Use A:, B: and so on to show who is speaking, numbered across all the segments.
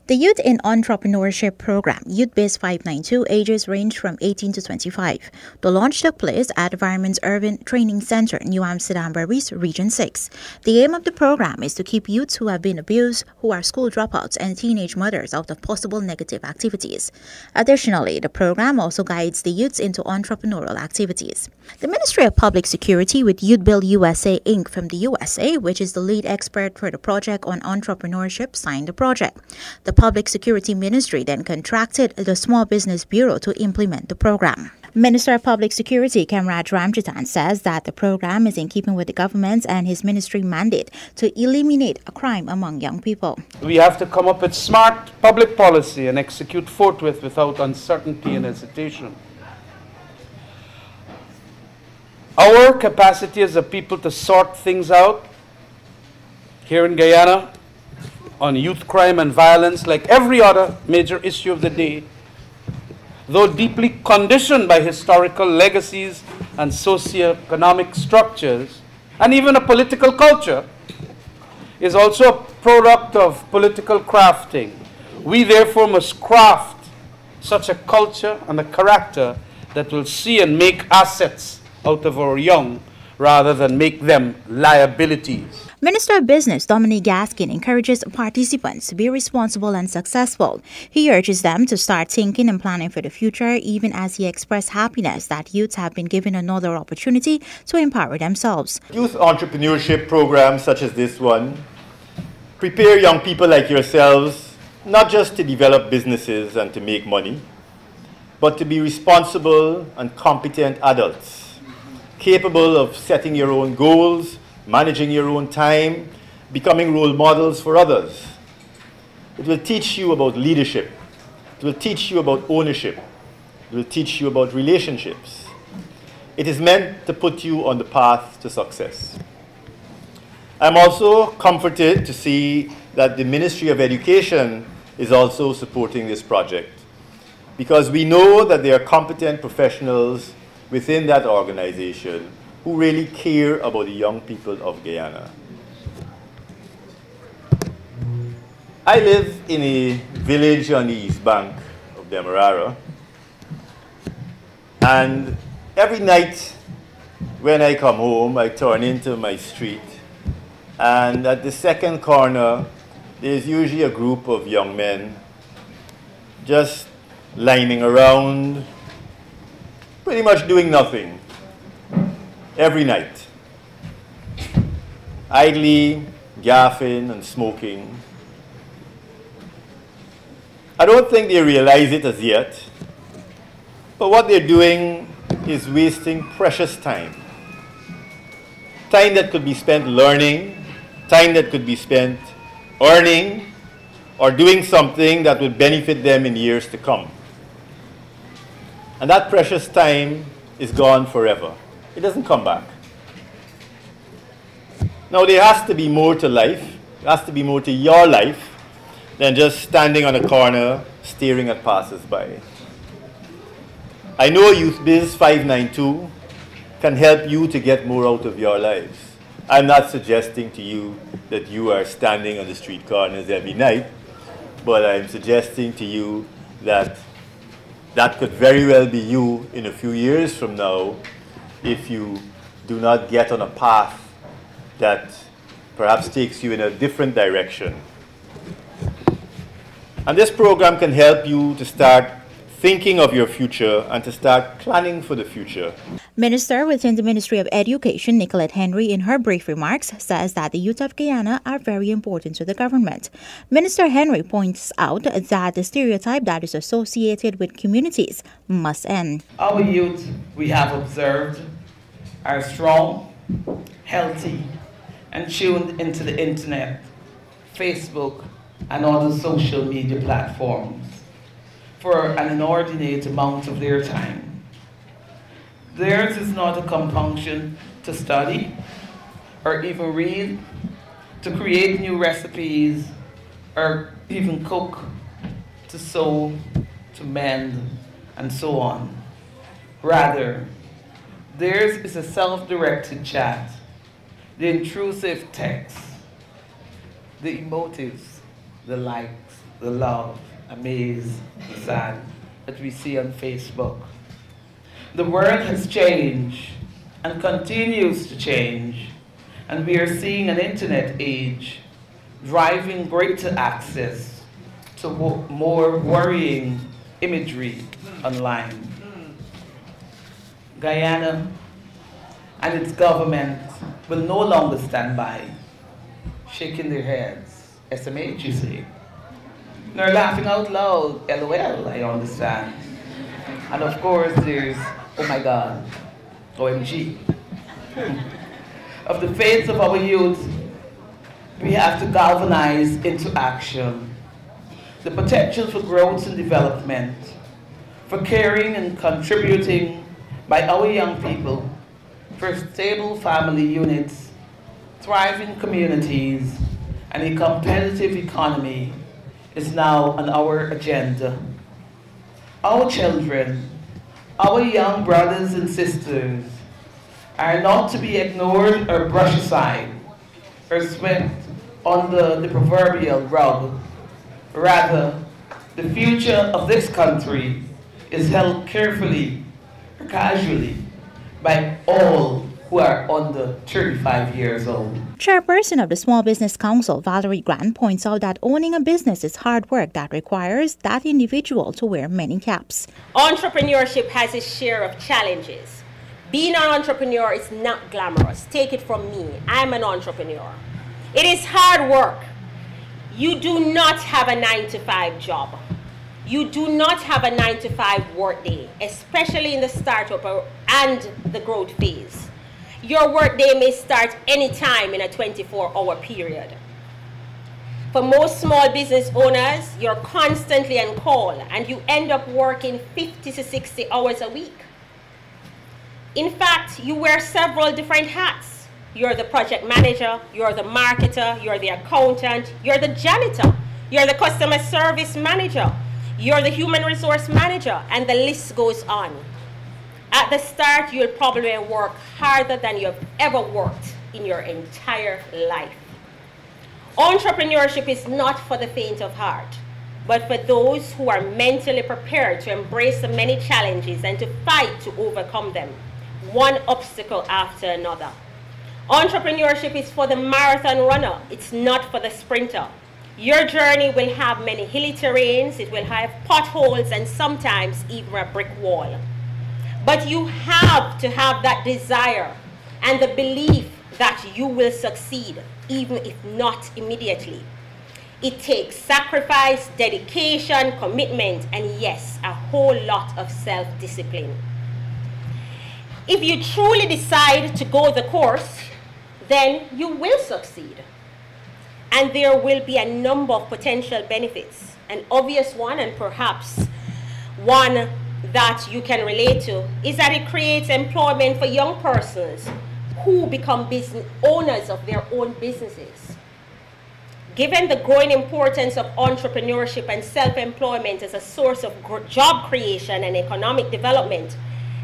A: The Youth in Entrepreneurship program, Youth Biz 592, ages range from 18 to 25. The launch took place at Environment's Urban Training Center, New Amsterdam Barries, Region 6. The aim of the program is to keep youths who have been abused, who are school dropouts, and teenage mothers out of possible negative activities. Additionally, the program also guides the youths into entrepreneurial activities. The Ministry of Public Security with Youth Build USA Inc. from the USA, which is the lead expert for the project on entrepreneurship, signed the project. The Public Security Ministry then contracted the Small Business Bureau to implement the program. Minister of Public Security Kamraj Ramjitan says that the program is in keeping with the government's and his ministry mandate to eliminate a crime among young people.
B: We have to come up with smart public policy and execute forthwith without uncertainty and hesitation. Our capacity as a people to sort things out here in Guyana on youth crime and violence, like every other major issue of the day, though deeply conditioned by historical legacies and socioeconomic structures, and even a political culture, is also a product of political crafting. We therefore must craft such a culture and a character that will see and make assets out of our young rather than make them liabilities.
A: Minister of Business Dominique Gaskin encourages participants to be responsible and successful. He urges them to start thinking and planning for the future, even as he expressed happiness that youths have been given another opportunity to empower themselves.
C: Youth entrepreneurship programs such as this one prepare young people like yourselves not just to develop businesses and to make money, but to be responsible and competent adults, capable of setting your own goals, managing your own time, becoming role models for others. It will teach you about leadership. It will teach you about ownership. It will teach you about relationships. It is meant to put you on the path to success. I'm also comforted to see that the Ministry of Education is also supporting this project, because we know that there are competent professionals within that organization who really care about the young people of Guyana. I live in a village on the east bank of the Demerara, and every night when I come home, I turn into my street, and at the second corner, there's usually a group of young men just lining around, pretty much doing nothing. Every night, idly gaffing and smoking. I don't think they realize it as yet, but what they're doing is wasting precious time. Time that could be spent learning, time that could be spent earning, or doing something that would benefit them in years to come. And that precious time is gone forever. It doesn't come back. Now, there has to be more to life. There has to be more to your life than just standing on a corner staring at passers-by. I know Youth Biz 592 can help you to get more out of your lives. I'm not suggesting to you that you are standing on the street corners every night, but I'm suggesting to you that that could very well be you in a few years from now, if you do not get on a path that perhaps takes you in a different direction. And this program can help you to start thinking of your future and to start planning for the future.
A: Minister within the Ministry of Education, Nicolette Henry, in her brief remarks, says that the youth of Guyana are very important to the government. Minister Henry points out that the stereotype that is associated with communities must end.
D: Our youth, we have observed, are strong, healthy, and tuned into the internet, Facebook, and other social media platforms for an inordinate amount of their time. Theirs is not a compunction to study or even read, to create new recipes, or even cook, to sew, to mend, and so on. Rather, theirs is a self-directed chat, the intrusive text, the emotives, the likes, the love, amaze, the sad that we see on Facebook. The world has changed and continues to change, and we are seeing an internet age driving greater access to more worrying imagery online. Guyana and its government will no longer stand by, shaking their heads. SMH, you see. They're laughing out loud. LOL, I understand. And of course, there's, oh my God, OMG. Of the fates of our youth, we have to galvanize into action. The potential for growth and development, for caring and contributing by our young people, for stable family units, thriving communities, and a competitive economy is now on our agenda. Our children, our young brothers and sisters are not to be ignored or brushed aside or swept under the proverbial rug. Rather, the future of this country is held carefully or casually by all who are under 35 years old.
A: Chairperson of the Small Business Council, Valerie Grant, points out that owning a business is hard work that requires that individual to wear many caps.
E: Entrepreneurship has its share of challenges. Being an entrepreneur is not glamorous. Take it from me. I'm an entrepreneur. It is hard work. You do not have a 9-to-5 job. You do not have a 9-to-5 work day, especially in the startup and the growth phase. Your work day may start anytime in a 24-hour period. For most small business owners, you're constantly on call and you end up working 50 to 60 hours a week. In fact, you wear several different hats. You're the project manager, you're the marketer, you're the accountant, you're the janitor, you're the customer service manager, you're the human resource manager, and the list goes on. At the start, you'll probably work harder than you've ever worked in your entire life. Entrepreneurship is not for the faint of heart, but for those who are mentally prepared to embrace the many challenges and to fight to overcome them, one obstacle after another. Entrepreneurship is for the marathon runner. It's not for the sprinter. Your journey will have many hilly terrains, it will have potholes, and sometimes even a brick wall. But you have to have that desire and the belief that you will succeed, even if not immediately. It takes sacrifice, dedication, commitment, and yes, a whole lot of self-discipline. If you truly decide to go the course, then you will succeed. And there will be a number of potential benefits. An obvious one, and perhaps one that you can relate to, is that it creates employment for young persons who become business owners of their own businesses. Given the growing importance of entrepreneurship and self-employment as a source of job creation and economic development,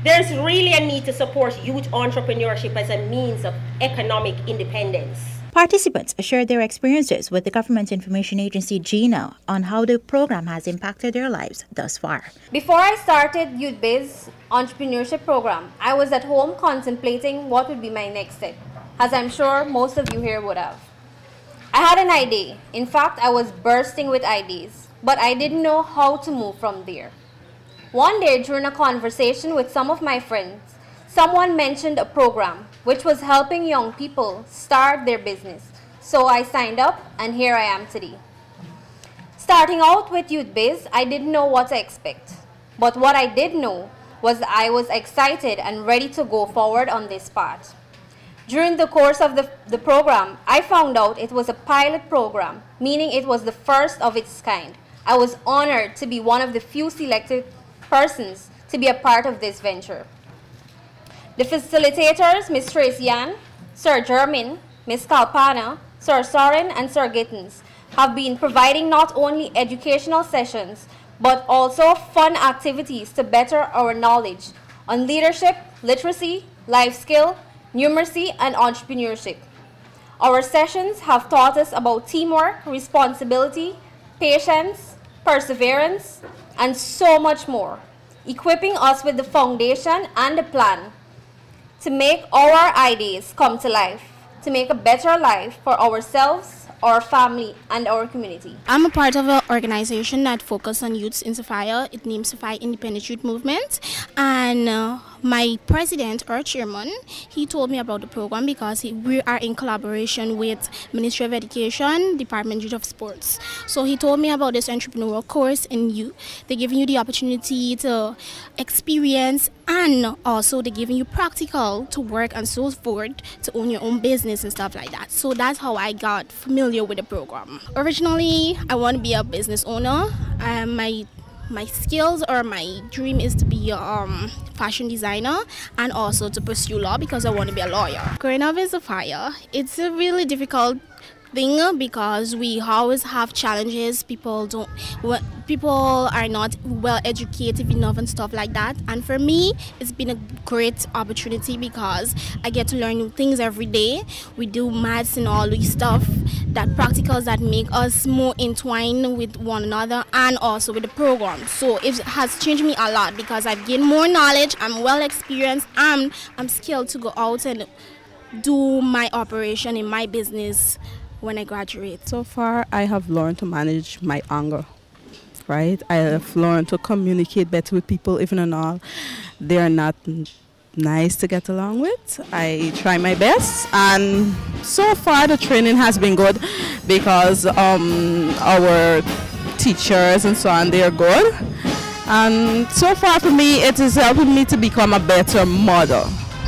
E: there's really a need to support youth entrepreneurship as a means of economic independence.
A: Participants shared their experiences with the Government Information Agency, GINA, on how the program has impacted their lives thus far.
F: Before I started Youth Biz entrepreneurship program, I was at home contemplating what would be my next step, as I'm sure most of you here would have. I had an idea. In fact, I was bursting with ideas, but I didn't know how to move from there. One day, during a conversation with some of my friends, someone mentioned a program which was helping young people start their business. So I signed up, and here I am today. Starting out with Youth Biz, I didn't know what to expect. But what I did know was I was excited and ready to go forward on this path. During the course of the program, I found out it was a pilot program, meaning it was the first of its kind. I was honored to be one of the few selected persons to be a part of this venture. The facilitators, Ms. Tracy Yan, Sir Jermin, Ms. Kalpana, Sir Soren, and Sir Gittins, have been providing not only educational sessions, but also fun activities to better our knowledge on leadership, literacy, life skill, numeracy, and entrepreneurship. Our sessions have taught us about teamwork, responsibility, patience, perseverance, and so much more, equipping us with the foundation and the plan to make our ideas come to life, to make a better life for ourselves, our family, and our community.
G: I'm a part of an organization that focuses on youths in Sophia. It names Sophia Independent Youth Movement. And my president or chairman, he told me about the program because we are in collaboration with Ministry of Education, Department of Sports. So he told me about this entrepreneurial course, and they're giving you the opportunity to experience, and also they're giving you practical to work and so forth, to own your own business and stuff like that. So that's how I got familiar with the program. Originally, I want to be a business owner. My skills or my dream is to be a fashion designer and also to pursue law because I want to be a lawyer. Growing up in Sophia, it's a really difficult thing because we always have challenges. People are not well educated enough and stuff like that. And for me, it's been a great opportunity because I get to learn new things every day. We do maths and all these stuff, that practicals that make us more entwined with one another and also with the program. So it has changed me a lot because I've gained more knowledge, I'm well experienced, and I'm skilled to go out and do my operation in my business when I graduate.
H: So far, I have learned to manage my anger, right? I have learned to communicate better with people, even and all they're not nice to get along with. I try my best, and so far the training has been good because our teachers and so on, they're good. And so far for me, it is helping me to become a better mother,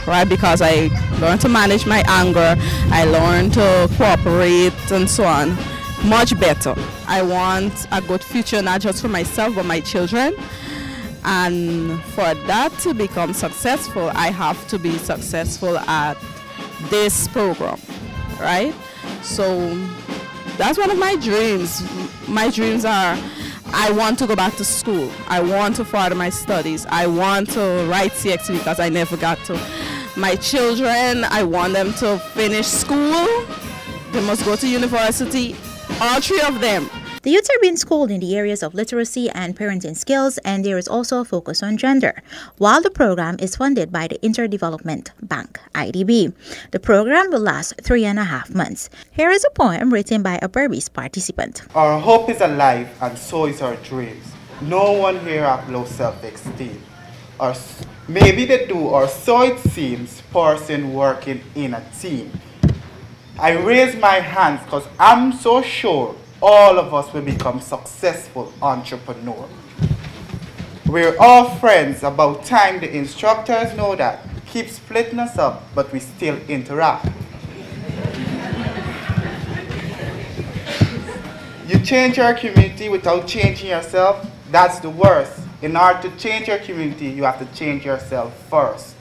H: right? Because I learned to manage my anger, I learned to cooperate and so on, much better. I want a good future, not just for myself, but my children. And for that to become successful, I have to be successful at this program, right? So that's one of my dreams. My dreams are, I want to go back to school. I want to further my studies. I want to write CXC because I never got to. My children, I want them to finish school. They must go to university, all three of them.
A: The youths are being schooled in the areas of literacy and parenting skills, and there is also a focus on gender, while the program is funded by the Interdevelopment Bank, IDB. The program will last 3.5 months. Here is a poem written by a Berbice participant.
I: Our hope is alive, and so is our dreams. No one here has low self-esteem. Or maybe they do, or so it seems, person working in a team. I raise my hands because I'm so sure all of us will become successful entrepreneurs. We're all friends, about time the instructors know that. Keep splitting us up, but we still interact. You change your community without changing yourself, that's the worst. In order to change your community, you have to change yourself first.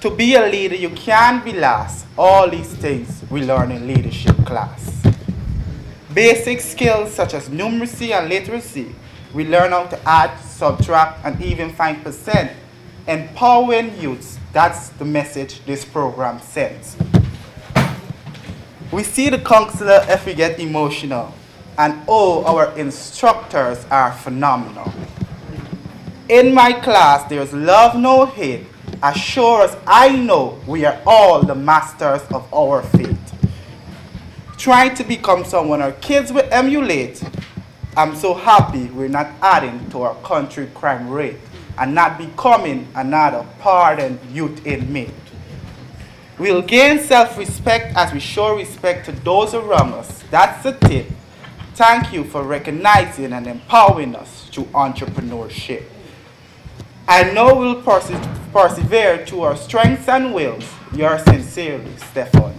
I: To be a leader, you can't be last. All these things we learn in leadership class. Basic skills such as numeracy and literacy, we learn how to add, subtract, and even find percent. Empowering youths, that's the message this program sends. We see the counselor if we get emotional, and oh, our instructors are phenomenal. In my class, there's love, no hate. As sure as I know, we are all the masters of our fate. Trying to become someone our kids will emulate. I'm so happy we're not adding to our country crime rate and not becoming another pardoned youth inmate. We'll gain self-respect as we show respect to those around us. That's the tip. Thank you for recognizing and empowering us through entrepreneurship. I know we'll persevere to our strengths and wills. Yours sincerely, Stefan.